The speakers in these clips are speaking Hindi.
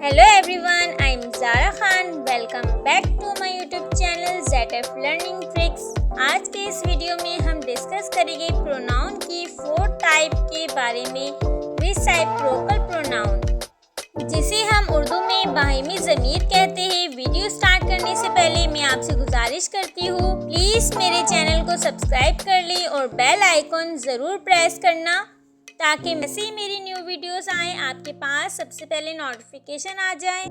Hello everyone, I'm Zara Khan. Welcome back to my YouTube channel ZF Learning Tricks. आज के इस वीडियो में हम डिस्कस करेंगे प्रोनाउन की 4 टाइप के बारे में। रिसाइप्रोकल प्रोनाउन, जिसे हम उर्दू में बाहिमी ज़मीर कहते हैं। वीडियो स्टार्ट करने से पहले मैं आपसे गुजारिश करती हूँ, प्लीज़ मेरे चैनल को सब्सक्राइब कर लें और बेल आइकन ज़रूर प्रेस करना, ताकि जैसे ही मेरी न्यू वीडियोस आएँ आपके पास सबसे पहले नोटिफिकेशन आ जाए।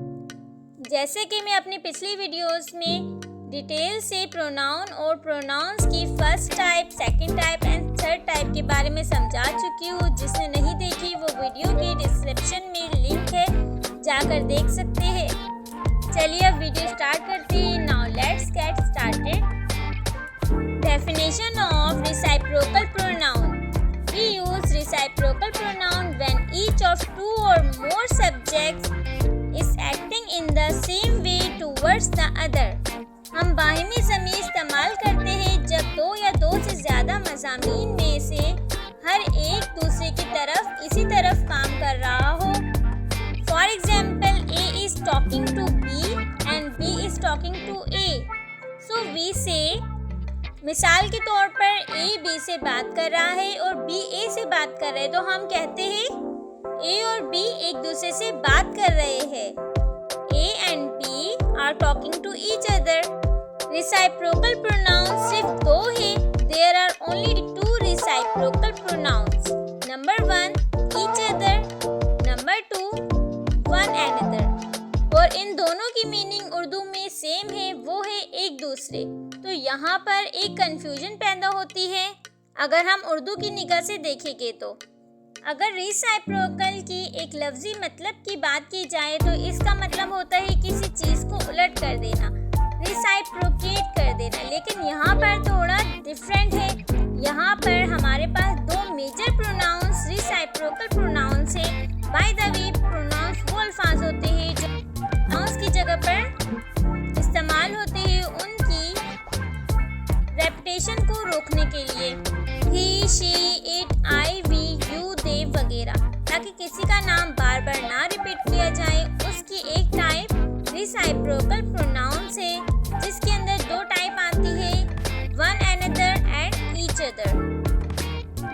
जैसे कि मैं अपनी पिछली वीडियोस में डिटेल से प्रोनाउन और प्रोनाउंस की first type, second type and third type के बारे में समझा चुकी हूँ। जिसने नहीं देखी वो वीडियो के डिस्क्रिप्शन में लिंक है, जाकर देख सकते हैं। चलिए अब वीडियो स्टार्ट करते हैं। Now let's get started. Definition of reciprocal pronoun. We use reciprocal pronoun when each of two or more subjects is acting in the same way towards the other. हम बाहिमी ज़मीर इस्तेमाल करते हैं जब दो या दो से ज़्यादा मज़ामीन में से हर एक दूसरे की तरफ इसी तरफ काम कर रहा हो। For example, A is talking to B and B is talking to A. So we say, मिसाल के तौर पर A B से बात कर रहा है और B A से बात कर रहे हैं, तो हम कहते हैं A और B एक दूसरे से बात कर रहे हैं। A and B are talking to each other. Reciprocal pronouns सिर्फ दो हैं। There are only two reciprocal pronouns. Number 1, each other. Number 2, one another. और इन दोनों की मीनिंग उर्दू में सेम है, वो है एक दूसरे। तो यहाँ पर एक कंफ्यूजन पैदा होती है अगर हम उर्दू की निगाह से देखेंगे तो। अगर रिसाइप्रोकल की एक लफ्जी मतलब की बात की जाए तो इसका मतलब होता है किसी चीज़ को उलट कर देना, रिसाइप्रोकेट कर देना। लेकिन यहाँ पर थोड़ा डिफरेंट है। यहाँ पर हमारे पास दो मेजर प्रोनाउंस रिसाइप्रोकल प्रोनाउंस है। बाय द वे, प्रोनाउंस वो अल्फाज होते हैं जो प्रोनाउंस की जगह पर इस्तेमाल होते हैं उनकी रेपिटेशन को रोकने के लिए। He, she, it, I, we, you, they वगैरह, ताकि किसी का नाम बार बार ना रिपीट किया जाए। उसकी एक टाइप रिसाइप्रोकल प्रोनाउंस है जिसके अंदर दो टाइप आती है, one another and each other.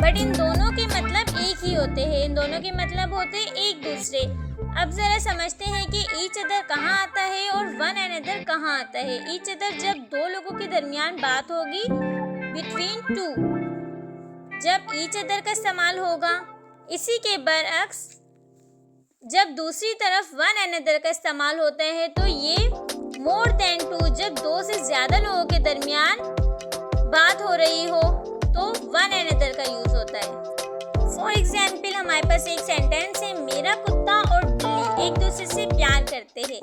But in दोनों के मतलब एक ही होते हैं, इन दोनों के मतलब होते हैं एक दूसरे। अब ज़रा समझते हैं कि ईच अदर कहाँ आता है और वन एनदर कहाँ आता है। ईच अदर जब दो लोगों के दरमियान बात होगी, बिटवीन टू, जब ईच अदर का इस्तेमाल होगा। इसी के बरअक्स जब दूसरी तरफ वन एनदर का इस्तेमाल होता है तो ये मोर देन टू, जब दो से ज़्यादा लोगों के दरमियान बात हो रही हो तो वन एनदर का यूज़ होता है। फॉर एग्जाम्पल, हमारे पास एक सेंटेंस है, मेरा कुत्ता और बिल्ली एक दूसरे से प्यार करते हैं।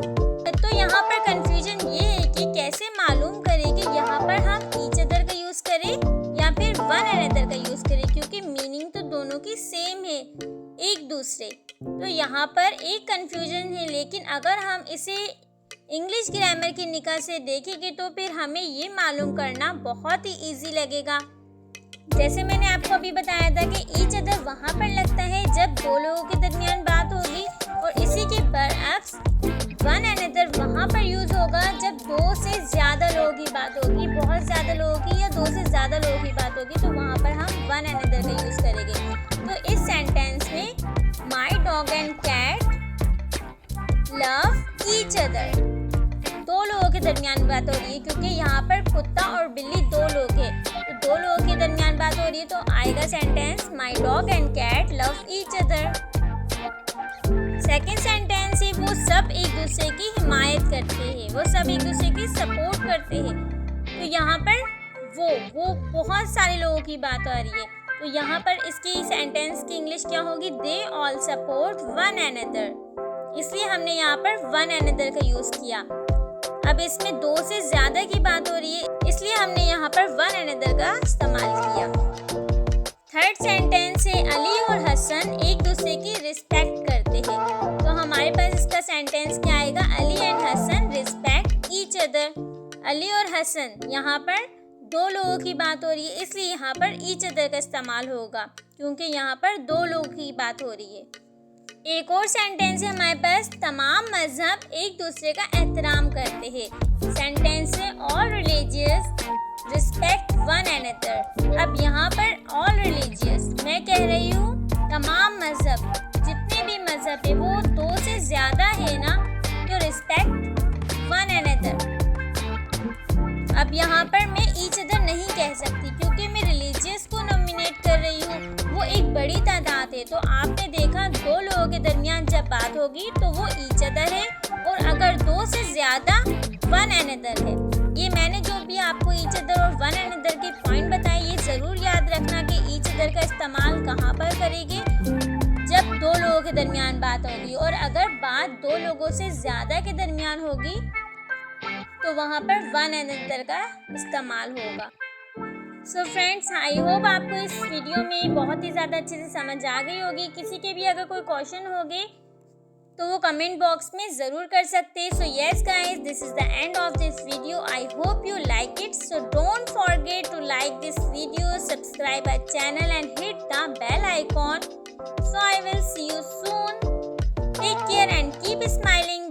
तो यहाँ पर कंफ्यूजन ये है कि कैसे मालूम करें कि यहाँ पर हम ईच अदर का यूज़ करें या फिर वन एनदर का यूज़ करें, क्योंकि मीनिंग तो दोनों की सेम है, एक दूसरे। तो यहाँ पर एक कंफ्यूजन है। लेकिन अगर हम इसे इंग्लिश ग्रामर की निगाह से देखेंगे तो फिर हमें ये मालूम करना बहुत ही ईजी लगेगा। जैसे मैंने आपको अभी बताया था कि ईच अदर वहाँ पर लगता है जब दो लोगों के दरमियान बात होगी, और इसी के बरअक्स वन एनदर वहाँ पर यूज़ होगा जब दो से ज़्यादा लोगों की बात होगी, बहुत ज़्यादा लोगों की या दो से ज़्यादा लोगों की बात होगी, तो वहाँ पर हम वन एनदर का यूज़ करेंगे। तो इस सेंटेंस में my dog and cat love each other, दो लोगों के दरमियान बात हो रही है, क्योंकि यहाँ पर कुत्ता और बिल्ली दो लोग हैं, तो दो लोगों के दरमियान बात हो रही है, तो आएगा sentence my dog and cat love each other. Second sentence है, वो सब एक दूसरे की हिमायत करते हैं, वो सब एक दूसरे की सपोर्ट करते हैं। तो यहाँ पर वो बहुत सारे लोगों की बात आ रही है, तो यहाँ पर इसकी सेंटेंस की इंग्लिश क्या होगी, they all support one another. इसलिए हमने यहाँ पर वन एनदर का यूज़ किया। अब इसमें दो से ज़्यादा की बात हो रही है, इसलिए हमने यहाँ पर वन एनदर का इस्तेमाल किया। थर्ड सेंटेंस है, अली और हसन एक दूसरे की रिस्पेक्ट करते हैं। तो हमारे पास इसका सेंटेंस क्या आएगा, Ali and Hasan respect each other. Ali और हसन, यहाँ पर दो लोगों की बात हो रही है, इसलिए यहाँ पर ईच अदर का इस्तेमाल होगा, क्योंकि यहाँ पर दो लोगों की बात हो रही है। एक और सेंटेंस है हमारे पास, तमाम मजहब एक दूसरे का एहतराम करते हैं। सेंटेंस है all religious respect one another. अब यहाँ पर ऑल रिलीजियस मैं कह रही हूँ तमाम मजहब, जितने भी मजहब है वो दो से ज़्यादा है ना, तो रिस्पेक्ट वन अनदर। अब यहाँ पर मैं ईच अदर नहीं कह सकती क्योंकि मैं रिलीजियस को नॉमिनेट कर रही हूँ, वो एक बड़ी तादाद है। तो आपने देखा दो लोगों के दरमियान जब बात होगी तो वो ईच अदर है, और अगर दो से ज़्यादा वन अनदर है। ये मैंने जो भी आपको ईच अदर और वन अनदर के पॉइंट बताए, ये ज़रूर याद रखना कि ईच अदर का इस्तेमाल कहाँ पर करेंगे, जब दो लोगों के दरमियान बात होगी, और अगर बात दो लोगों से ज़्यादा के दरमियान होगी तो वहाँ पर वन अनदर का इस्तेमाल होगा। सो फ्रेंड्स, आई होप आपको इस वीडियो में बहुत ही ज़्यादा अच्छे से समझ आ गई होगी। किसी के भी अगर कोई क्वेश्चन होंगे तो वो कमेंट बॉक्स में ज़रूर कर सकते हैं। So yes guys, this is the end of this video. I hope you like it. So don't forget to like this video, subscribe our channel and hit the bell icon. So I will see you soon. Take care and keep smiling.